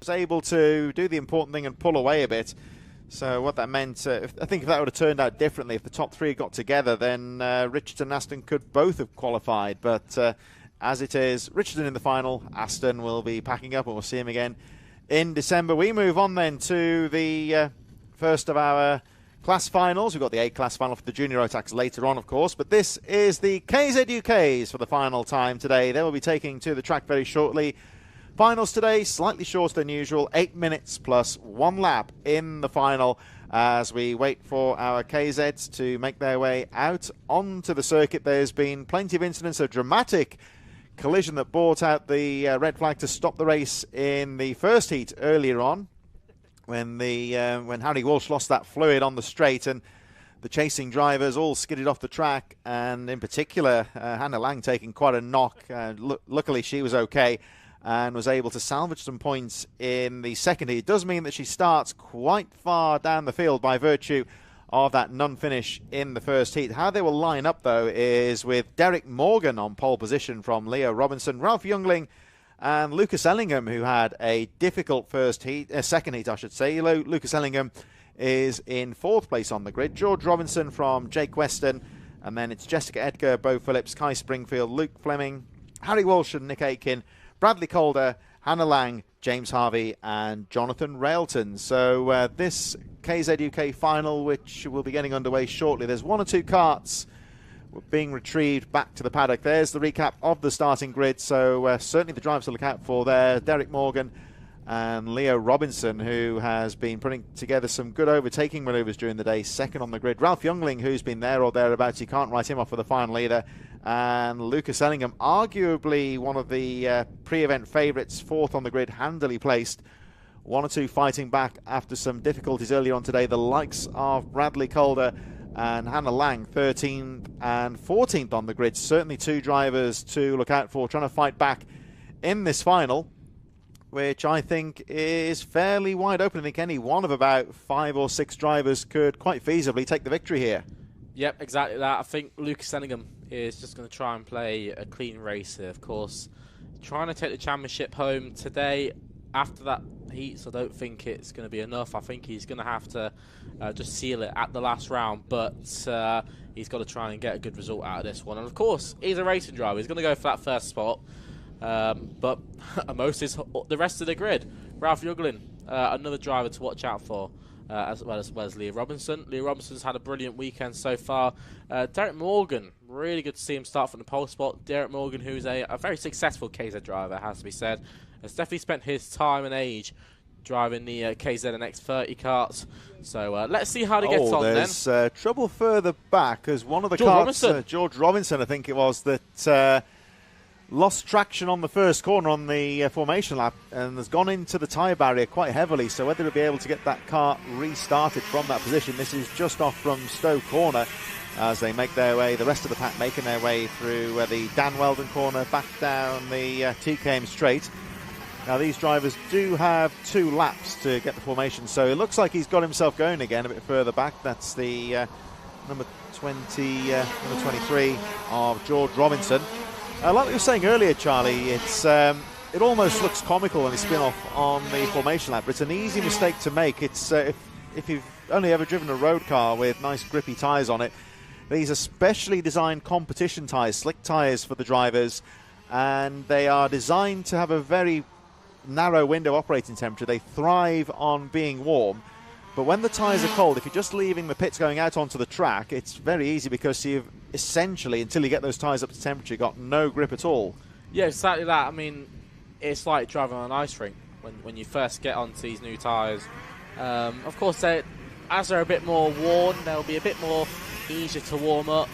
was able to do the important thing and pull away a bit. So what that meant, I think if that would have turned out differently, if the top three had got together, then Richardson and Aston could both have qualified. But as it is, Richardson in the final, Aston will be packing up, and we'll see him again in December. We move on then to the first of our class finals. We've got the A-class final for the junior Rotax later on, of course, but this is the KZ2s for the final time today. They will be taking to the track very shortly. Finals today, slightly shorter than usual, 8 minutes plus 1 lap in the final as we wait for our KZs to make their way out onto the circuit. There's been plenty of incidents, a dramatic collision that brought out the red flag to stop the race in the first heat earlier on when Harry Walsh lost that fluid on the straight and the chasing drivers all skidded off the track, and in particular Hannah Lang taking quite a knock. Luckily she was okay and was able to salvage some points in the second heat. It does mean that she starts quite far down the field by virtue of that non-finish in the first heat. How they will line up, though, is with Derek Morgan on pole position from Leo Robinson, Ralph Youngling and Lucas Ellingham, who had a difficult second heat, I should say. Lucas Ellingham is in 4th place on the grid. George Robinson from Jake Weston, and then it's Jessica Edgar, Bo Phillips, Kai Springfield, Luke Fleming, Harry Walsh and Nick Aiken, Bradley Calder, Hannah Lang, James Harvey and Jonathan Railton. So this KZ UK final, which will be getting underway shortly, there's 1 or 2 karts being retrieved back to the paddock. There's the recap of the starting grid, so certainly the drivers to look out for there. Derek Morgan and Leo Robinson, who has been putting together some good overtaking manoeuvres during the day, second on the grid. Ralph Youngling, who's been there or thereabouts, you can't write him off for the final either. And Lucas Ellingham, arguably one of the pre-event favourites, 4th on the grid, handily placed. 1 or 2 fighting back after some difficulties earlier on today. The likes of Bradley Calder and Hannah Lang, 13th and 14th on the grid. Certainly 2 drivers to look out for, trying to fight back in this final, which I think is fairly wide open. I think any one of about 5 or 6 drivers could quite feasibly take the victory here. Yep, exactly that. I think Lucas Ellingham is just going to try and play a clean race here, of course. Trying to take the championship home today after that heat, so I don't think it's going to be enough. I think he's going to have to just seal it at the last round, but he's got to try and get a good result out of this one. And of course, he's a racing driver. He's going to go for that first spot. But most is the rest of the grid. Ralph Youngling, another driver to watch out for, as well as Leo Robinson. Leo Robinson's had a brilliant weekend so far. Derek Morgan, really good to see him start from the pole spot. Derek Morgan, who's a very successful KZ driver, has to be said, has definitely spent his time and age driving the KZ X30 karts. So let's see how he gets on then. There's trouble further back, because one of the karts, George Robinson, I think it was, that lost traction on the first corner on the formation lap and has gone into the tyre barrier quite heavily. So whether he'll be able to get that car restarted from that position. This is just off from Stowe Corner as they make their way, the rest of the pack making their way through the Dan Weldon corner, back down the TKM straight. Now these drivers do have 2 laps to get the formation, so it looks like he's got himself going again a bit further back. That's the number 23 of George Robinson. Like we were saying earlier, Charlie, it almost looks comical when they spin off on the formation lap, but it's an easy mistake to make. It's if you've only ever driven a road car with nice grippy tyres on it, these are specially designed competition tyres, slick tyres for the drivers, and they are designed to have a very narrow window operating temperature. They thrive on being warm, but when the tyres are cold, if you're just leaving the pits going out onto the track, it's very easy because you've essentially, until you get those tyres up to temperature, got no grip at all. Yeah, exactly that. I mean, it's like driving on an ice rink when you first get onto these new tyres. Of course, as they're a bit more worn, they'll be a bit more easier to warm up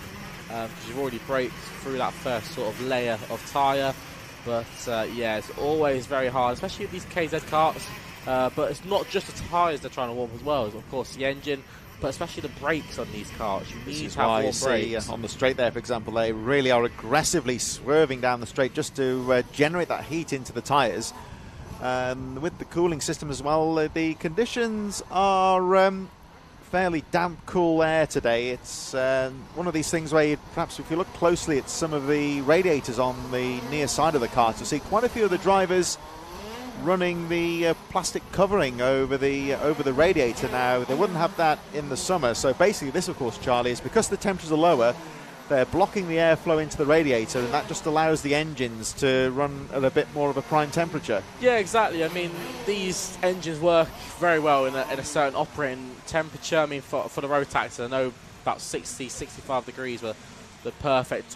because you've already braked through that first sort of layer of tyre. But yeah, it's always very hard, especially with these KZ karts. But it's not just the tyres they're trying to warm as well. It's of course the engine, but especially the brakes on these karts. You need to have warm brakes. On the straight there, for example, they really are aggressively swerving down the straight just to generate that heat into the tyres. With the cooling system as well, the conditions are fairly damp, cool air today. It's one of these things where perhaps if you look closely at some of the radiators on the near side of the car, you'll see quite a few of the drivers running the plastic covering over the radiator now. They wouldn't have that in the summer. So basically this, of course, Charlie, is because the temperatures are lower, they're blocking the airflow into the radiator, and that just allows the engines to run at a bit more of a prime temperature. Yeah, exactly. I mean, these engines work very well in a certain operating temperature. I mean, for the Rotax, I know about 60, 65 degrees were the perfect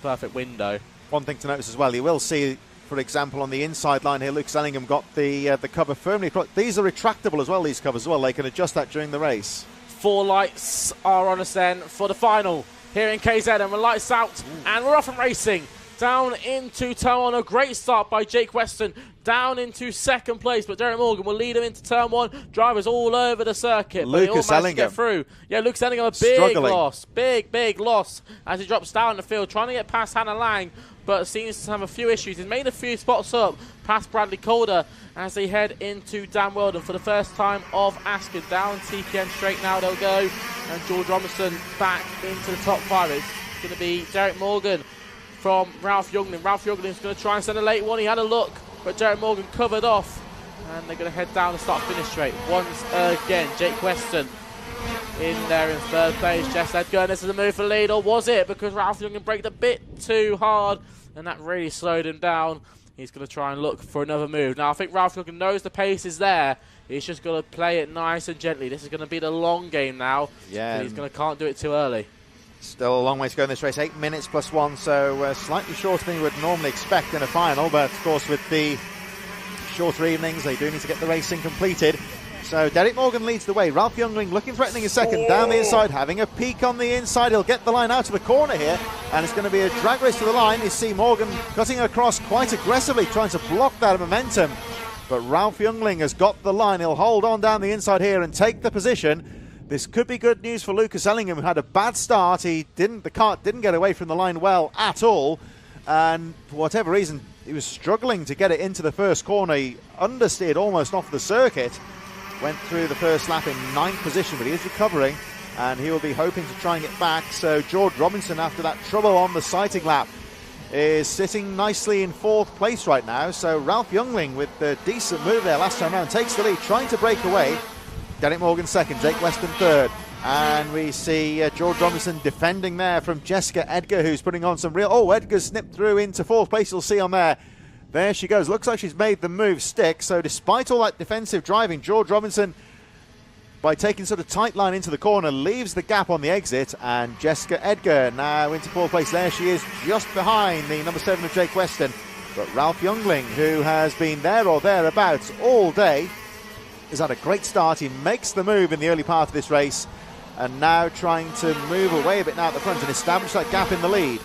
perfect window. One thing to notice as well, you will see, for example, on the inside line here, Lucas Ellingham got the cover firmly. These are retractable as well, these covers as well. They can adjust that during the race. 4 lights are on us then for the final here in KZ, and we're lights out, and we're off and racing down into turn 1. A great start by Jake Weston, down into second place, but Derek Morgan will lead him into turn 1. Drivers all over the circuit, but Lucas they all managed to Ellingham. get through. Yeah, Lucas Ellingham, a big loss, big loss as he drops down the field, trying to get past Hannah Lang, but seems to have a few issues. He's made a few spots up past Bradley Calder as they head into Dan Weldon for the first time of Ascot. Down TPM straight now they'll go, and George Robinson back into the top 5. It's going to be Derek Morgan from Ralph Youngling. Ralph Youngling's going to try and send a late one. He had a look, but Derek Morgan covered off, and they're going to head down and start finish straight. Once again, Jake Weston in there in third place. Jess Edgar, this is a move for the lead, or was it? Because Ralph Youngling braked a bit too hard, and that really slowed him down. He's going to try and look for another move. Now, I think Ralph Youngling knows the pace is there. He's just going to play it nice and gently. This is going to be the long game now. Yeah. He's can't do it too early. Still a long way to go in this race. 8 minutes plus 1, so slightly shorter than you would normally expect in a final. But, of course, with the shorter evenings, they do need to get the racing completed. So Derek Morgan leads the way. Ralph Youngling looking threatening a second down the inside, having a peek on the inside. He'll get the line out of the corner here, and it's going to be a drag race to the line. You see Morgan cutting across quite aggressively, trying to block that momentum. But Ralph Youngling has got the line. He'll hold on down the inside here and take the position. This could be good news for Lucas Ellingham, who had a bad start. The Kart didn't get away from the line well at all, and for whatever reason, he was struggling to get it into the first corner. He understeered almost off the circuit. Went through the first lap in 9th position, but he is recovering, and he will be hoping to try and get back. So George Robinson, after that trouble on the sighting lap, is sitting nicely in 4th place right now. So Ralph Youngling, with the decent move there last time round, takes the lead, trying to break away. Derek Morgan second, Jake Weston third. And we see George Robinson defending there from Jessica Edgar, who's putting on some real... Oh, Edgar snipped through into 4th place, you'll see on there. There she goes. Looks like she's made the move stick. So despite all that defensive driving, George Robinson, by taking sort of tight line into the corner, leaves the gap on the exit. And Jessica Edgar now into 4th place. There she is, just behind the number 7 of Jake Weston. But Ralph Youngling, who has been there or thereabouts all day, has had a great start. He makes the move in the early part of this race, and now trying to move away a bit now at the front and establish that gap in the lead.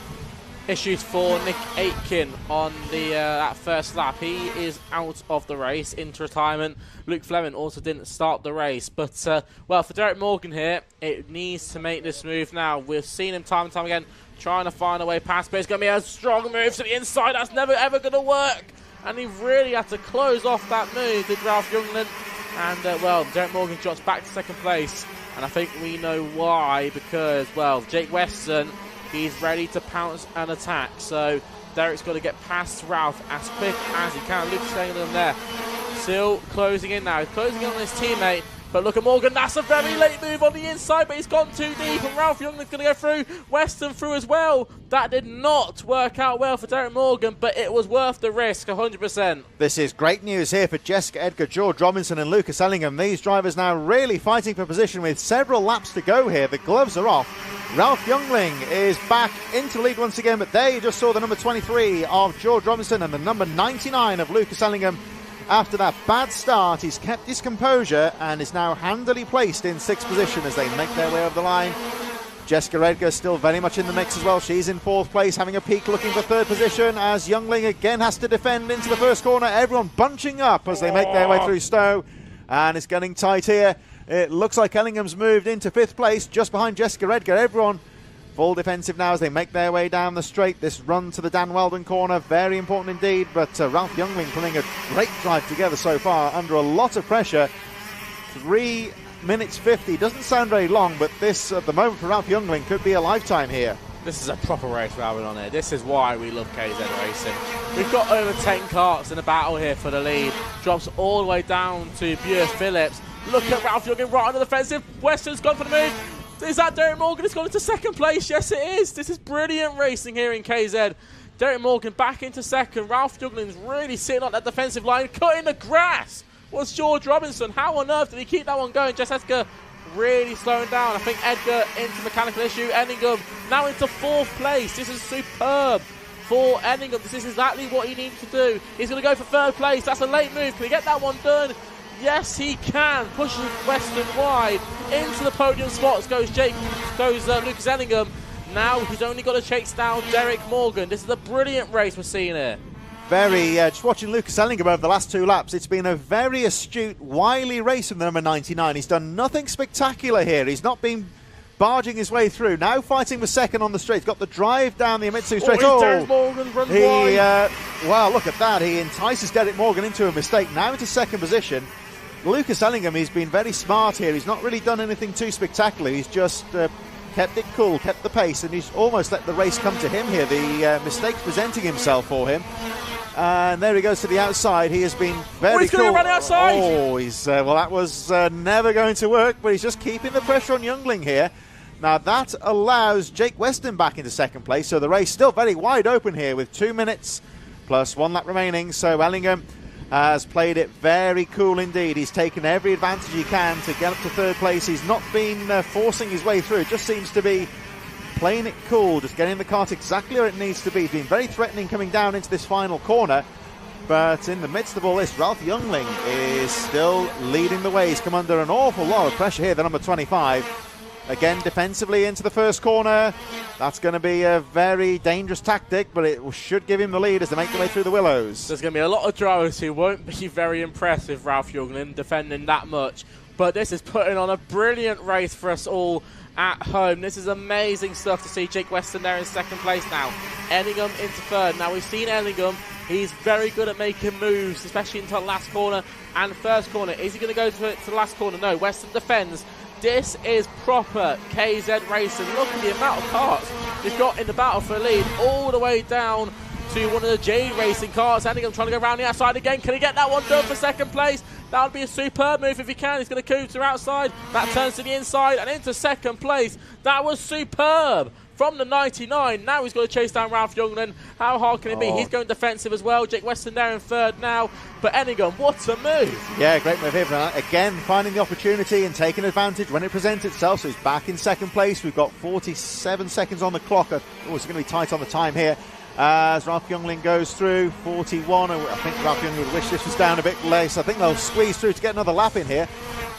Issues for Nick Aitken on that first lap. He is out of the race, into retirement. Luke Fleming also didn't start the race. But, well, for Derek Morgan here, it needs to make this move now. We've seen him time and time again trying to find a way past, but it's going to be a strong move to the inside. That's never, ever going to work. And he really had to close off that move, did Ralph Youngling. And, well, Derek Morgan drops back to second place. And I think we know why, because, well, Jake Weston... he's ready to pounce and attack. So Derek's got to get past Ralph as quick as he can. Luke's staying in there. Still closing in now. He's closing in on his teammate. But look at Morgan. That's a very late move on the inside, but he's gone too deep. And Ralph Youngling's going to go through. Weston through as well. That did not work out well for Derek Morgan, but it was worth the risk, 100%. This is great news here for Jessica Edgar, George Robinson and Lucas Ellingham. These drivers now really fighting for position with several laps to go here. The gloves are off. Ralph Youngling is back into the lead once again, but there you just saw the number 23 of George Robinson and the number 99 of Lucas Ellingham. After that bad start, he's kept his composure and is now handily placed in 6th position as they make their way over the line. Jessica Edgar still very much in the mix as well. She's in 4th place, having a peek, looking for 3rd position, as Youngling again has to defend into the first corner. Everyone bunching up as they make their way through Stowe, and it's getting tight here. It looks like Ellingham's moved into 5th place, just behind Jessica Edgar. Everyone full defensive now as they make their way down the straight. This run to the Dan Weldon corner, very important indeed. But Ralph Youngling putting a great drive together so far under a lot of pressure. 3 minutes 50 doesn't sound very long, but this at the moment for Ralph Youngling could be a lifetime here. This is a proper race we're having on here. This is why we love KZ Racing. We've got over 10 karts in a battle here for the lead. Drops all the way down to Buick Phillips. Look at Ralph Youngling right on the defensive. Weston's gone for the move. Is that Derek Morgan? It's gone into second place. Yes, it is. This is brilliant racing here in KZ. Derek Morgan back into second. Ralph Youngling's really sitting on that defensive line, cutting the grass. Was George Robinson. How on earth did he keep that one going? Jessica really slowing down. I think Edgar into mechanical issue. Enningham now into fourth place. This is superb for Enningham. This is exactly what he needs to do. He's going to go for third place. That's a late move. Can he get that one done? Yes, he can. Pushes Weston wide. Into the podium spots goes Lucas Enningham. Now he's only got to chase down Derek Morgan. This is a brilliant race we're seeing here. Just watching Lucas Ellingham over the last 2 laps, it's been a very astute, wily race from the number 99. He's done nothing spectacular here. He's not been barging his way through. Now fighting with second on the straight. He's got the drive down the Amitsu straight. Derek Morgan runs wide. Well, look at that. He entices Derek Morgan into a mistake. Now into second position. Lucas Ellingham, he's been very smart here. He's not really done anything too spectacular. He's just kept it cool, kept the pace, and he's almost let the race come to him here. The mistake's presenting himself for him. And there he goes to the outside. He has been very he's going to run outside. Oh, well, that was never going to work, but he's just keeping the pressure on Youngling here. Now, that allows Jake Weston back into second place, so the race still very wide open here with 2 minutes plus 1 lap remaining. So Ellingham has played it very cool indeed. He's taken every advantage he can to get up to third place. He's not been forcing his way through. It just seems to be playing it cool, just getting the kart exactly where it needs to be. He's been very threatening coming down into this final corner, but in the midst of all this, Ralph Youngling is still leading the way. He's come under an awful lot of pressure here, the number 25. Again, defensively into the first corner. That's going to be a very dangerous tactic, but it should give him the lead as they make their way through the willows. There's going to be a lot of drivers who won't be very impressed with Ralph Youngling defending that much, but this is putting on a brilliant race for us all at home. This is amazing stuff to see Jake Weston there in second place now. Ellingham into third. Now we've seen Ellingham. He's very good at making moves, especially into the last corner and first corner. Is he going to go to the last corner? No, Weston defends. This is proper KZ Racing. Look at the amount of karts they've got in the battle for the lead, all the way down to one of the J Racing karts. Ellingham trying to go around the outside again. Can he get that one done for second place? That would be a superb move if he can. He's going to coup to outside. That turns to the inside and into second place. That was superb from the 99. Now he's got to chase down Ralph Youngling. How hard can it be? He's going defensive as well. Jake Weston there in third now. But Ellingham, what a move. Yeah, great move here. Again, finding the opportunity and taking advantage when it presents itself. So he's back in second place. We've got 47 seconds on the clock. Oh, it's going to be tight on the time here. As Ralph Youngling goes through, 41. I think Ralph Youngling would wish this was down a bit less. I think they'll squeeze through to get another lap in here.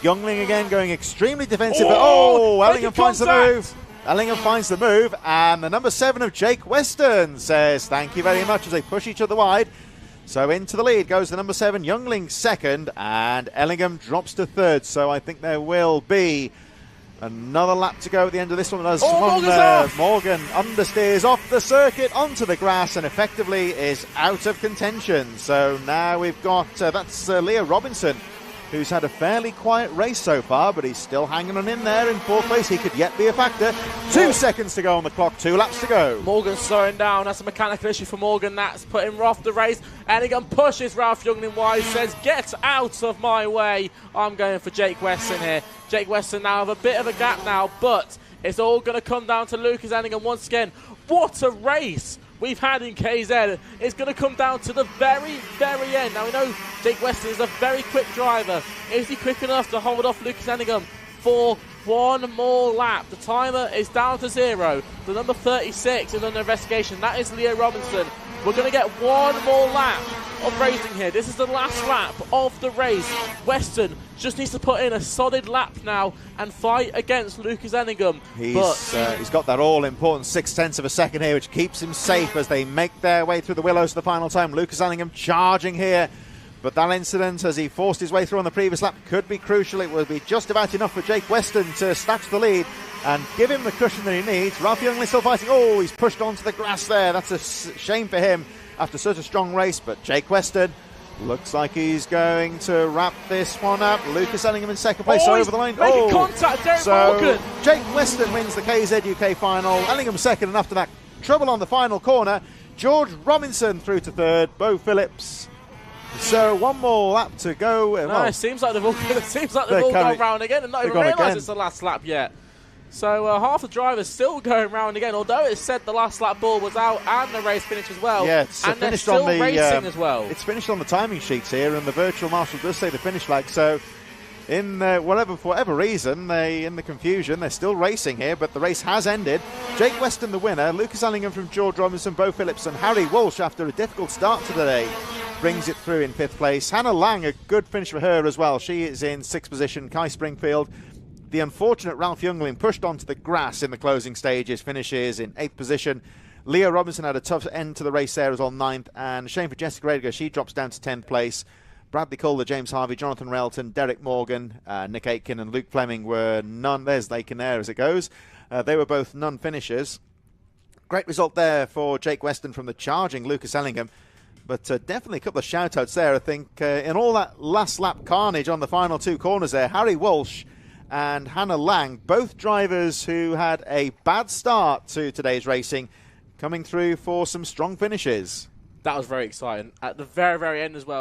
Youngling again going extremely defensive. Ellingham finds the move. Ellingham finds the move, and the number 7 of Jake Weston says thank you very much as they push each other wide. So into the lead goes the number 7, Youngling second, and Ellingham drops to third. So I think there will be another lap to go at the end of this one. As Morgan understeers off the circuit onto the grass and effectively is out of contention. So now we've got, that's Leo Robinson, who's had a fairly quiet race so far, but he's still hanging on in there in fourth place. He could yet be a factor. 2 seconds to go on the clock, 2 laps to go. Morgan slowing down. That's a mechanical issue for Morgan. That's putting him off the race. Ellingham pushes Ralph Youngling wide, says, get out of my way. I'm going for Jake Weston here. Jake Weston now have a bit of a gap now, but it's all going to come down to Lucas Ellingham once again. What a race we've had in KZ. It's going to come down to the very, very end. Now we know Jake Weston is a very quick driver. Is he quick enough to hold off Lucas Ellingham for one more lap? The timer is down to 0. The number 36 is under investigation. That is Leo Robinson. We're going to get one more lap of racing here. This is the last lap of the race. Weston just needs to put in a solid lap now and fight against Lucas Ellingham. He's got that all-important 0.6 of a second here, which keeps him safe as they make their way through the willows for the final time. Lucas Ellingham charging here. But that incident, as he forced his way through on the previous lap, could be crucial. It will be just about enough for Jake Weston to snatch the lead and give him the cushion that he needs. Ralph Youngling still fighting. Oh, he's pushed onto the grass there. That's a shame for him after such a strong race. But Jake Weston Looks like he's going to wrap this one up. Lucas Ellingham in second place over the line. Making contact, Derek Morgan. Jake Weston wins the KZ2 final. Ellingham second, and after that, trouble on the final corner. George Robinson through to third. Bo Phillips. So one more lap to go. No, it seems like they've all gone round again and not even realised it's the last lap yet. So half the drivers still going round again, although it said the last lap ball was out and the race finished as well. Yeah, it's and finished they're still on the racing as well. It's finished on the timing sheets here, and the virtual marshal does say the finish flag. So, in for whatever reason, in the confusion, they're still racing here, but the race has ended. Jake Weston the winner, Lucas Ellingham from George Robinson, Bo Phillips, and Harry Walsh after a difficult start to the day brings it through in 5th place. Hannah Lang, a good finish for her as well. She is in 6th position. Kai Springfield. The unfortunate Ralph Youngling pushed onto the grass in the closing stages, finishes in 8th position. Leah Robinson had a tough end to the race there as well, 9th. And shame for Jessica Rediger, she drops down to 10th place. Bradley Calder, James Harvey, Jonathan Railton, Derek Morgan, Nick Aitken and Luke Fleming were none. There's Aitken there as it goes. They were both non-finishers. Great result there for Jake Weston from the charging Lucas Ellingham. But definitely a couple of shout-outs there, I think. In all that last lap carnage on the final 2 corners there, Harry Walsh and Hannah Lang, both drivers who had a bad start to today's racing, coming through for some strong finishes. That was very exciting. At the very, very end as well.